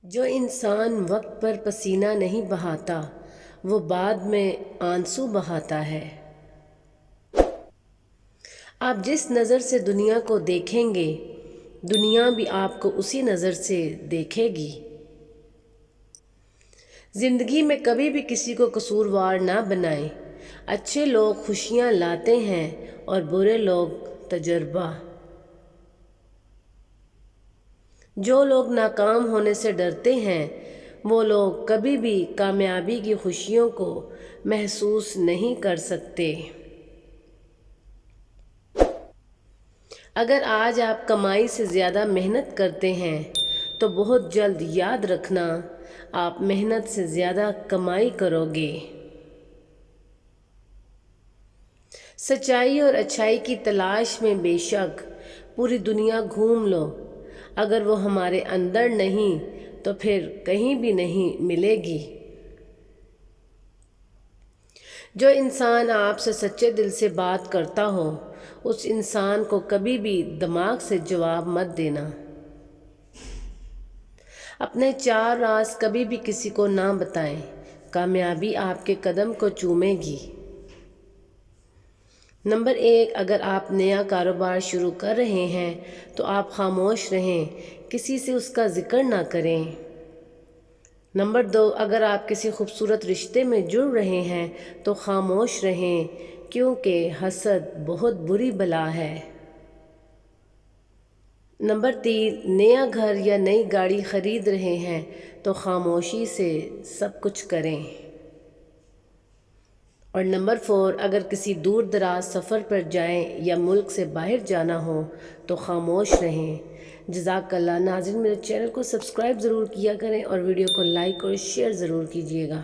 جو انسان وقت پر پسینہ نہیں بہاتا وہ بعد میں آنسو بہاتا ہے۔ آپ جس نظر سے دنیا کو دیکھیں گے دنیا بھی آپ کو اسی نظر سے دیکھے گی۔ زندگی میں کبھی بھی کسی کو قصوروار نہ بنائیں۔ اچھے لوگ خوشیاں لاتے ہیں اور برے لوگ تجربہ۔ جو لوگ ناکام ہونے سے ڈرتے ہیں وہ لوگ کبھی بھی کامیابی کی خوشیوں کو محسوس نہیں کر سکتے۔ اگر آج آپ کمائی سے زیادہ محنت کرتے ہیں تو بہت جلد یاد رکھنا آپ محنت سے زیادہ کمائی کرو گے۔ سچائی اور اچھائی کی تلاش میں بے شک پوری دنیا گھوم لو، اگر وہ ہمارے اندر نہیں تو پھر کہیں بھی نہیں ملے گی۔ جو انسان آپ سے سچے دل سے بات کرتا ہو اس انسان کو کبھی بھی دماغ سے جواب مت دینا۔ اپنے 4 راز کبھی بھی کسی کو نہ بتائیں، کامیابی آپ کے قدم کو چومے گی۔ نمبر 1، اگر آپ نیا کاروبار شروع کر رہے ہیں تو آپ خاموش رہیں، کسی سے اس کا ذکر نہ کریں۔ نمبر 2، اگر آپ کسی خوبصورت رشتے میں جڑ رہے ہیں تو خاموش رہیں کیونکہ حسد بہت بری بلا ہے۔ نمبر 3، نیا گھر یا نئی گاڑی خرید رہے ہیں تو خاموشی سے سب کچھ کریں۔ اور نمبر 4، اگر کسی دور دراز سفر پر جائیں یا ملک سے باہر جانا ہو تو خاموش رہیں۔ جزاک اللہ۔ ناظرین، میرے چینل کو سبسکرائب ضرور کیا کریں اور ویڈیو کو لائک اور شیئر ضرور کیجیے گا۔